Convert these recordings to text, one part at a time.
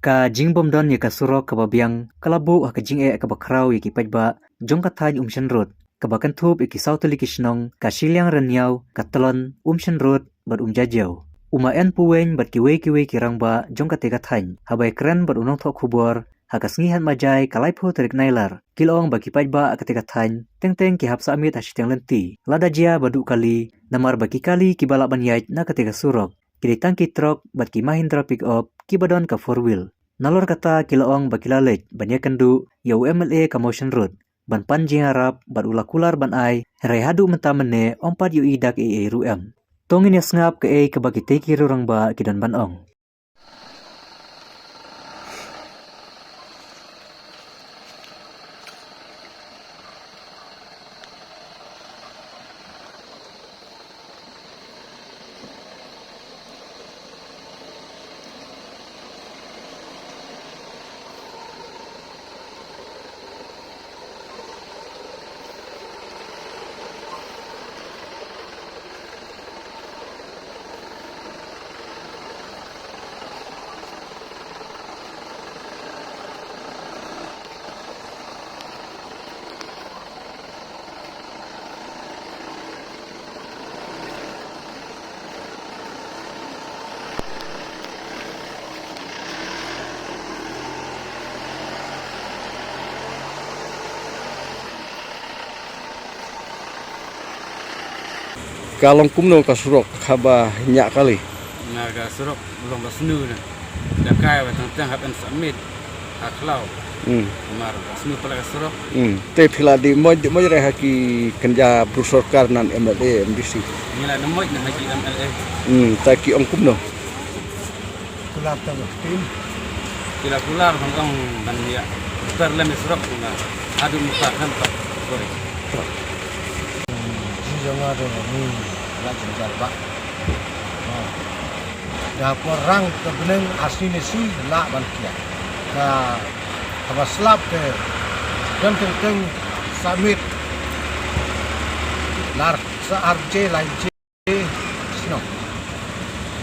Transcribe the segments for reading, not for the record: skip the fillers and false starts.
Ka jingbom don ya ka surok ka babiang kalabu ha ka jing ka bakrau ya ki pajba jong ka thaj rot ka bakan thup ki sautuli ki shnong ka shiliang renyau ka tlon rot bad jajau. Uma en puwen bad ki we ki rangba jong ka tega thain habai kren bad unong thok khubor ha ka sngihan majai kalai phu terik nailar kilong ba ki pajba ka tega thain teng ki hapsa amit asiteng lenti lada jia badu kali namar ba ki kali ki bala banyai na ka tega surok kiri tangki truk bat ki Mahindra pick up ki badon ka 4 wheel. Nalor kata kilaong bakilalej banyak kendu ya UMLA ka motion road ban panjing harap bat ulakular ban ai herai hadu mentamene ompat yu idak ruem. Tongin ya ngap ke ke bagi teki rurang ba kidan ban ong. Kalong kumno ka surok khaba nyak kali. Naga surok belum basnu na. Dakai wa tang hapen samit aklau. Mar basnu pala surok. Te phila di moj re haki kenja brusorkar nan MLA MDC. Nila na moj na haki MLA. Ta ki ong kumno. Kular ta tim. Kila kular bang ban ya. Perlem surok na. Adu muka kan pak. Kore. Jangan ada ni nak tinggal pak. Dah perang kebening asli nasi nak bantian. Dah apa slap ke dan tentang samit lar searje lain je sno.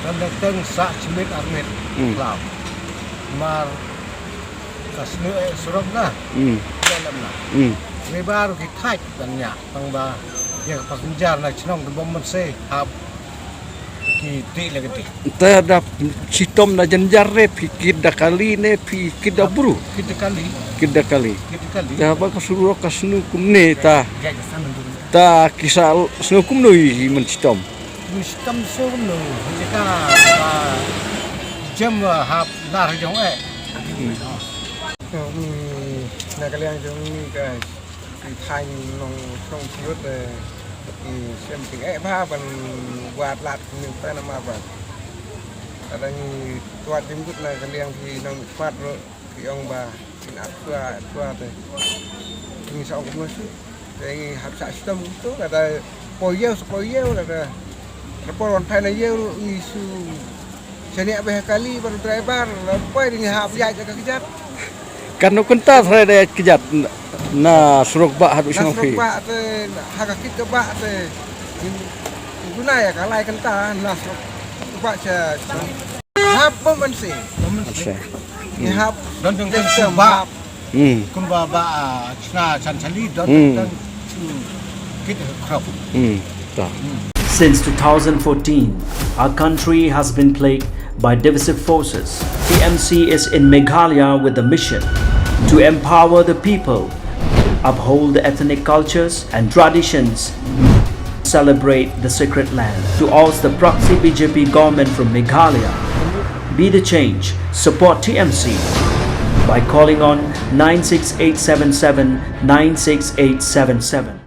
Dan tentang sa cimit armit cloud. Mar kasnu surok dah. Dalam lah. Ni baru kita banyak pangba. Ya passenger nak cenong ke bom se hab ki ti lagi ti Ta da sitom na janjar re fikir da kali ne fikir da buru kita kali ta ba ka suru ka snu kumne ta kisal snu kumno yi men sitom sistem so no jika jam hab lar jong nak kalian jong ni guys ki thai nong trong chiut xem tiếng pha bằng quạt lạt mình phải làm apa ở đây quạt tim chút này cái liang thì nong quạt rồi thì ông bà xin áp qua thì mình sau cũng nói thì học xã system itu ada poyel ada laporan final year isu seni apa kali baru driver lepas ini hab ya jaga kejat karena kunta saya kejat na surok ba hadu sing fi ba te haga kita ba te guna ya kalai kenta na surok ba cha hab bomben si ni hab don jong te ba kun ba chna chan chali don kita krop Since 2014, our country has been plagued by divisive forces. TMC is in Meghalaya with a mission to empower the people, uphold the ethnic cultures and traditions, celebrate the sacred land. To oust the proxy BJP government from Meghalaya, be the change, support TMC by calling on 96877 96877.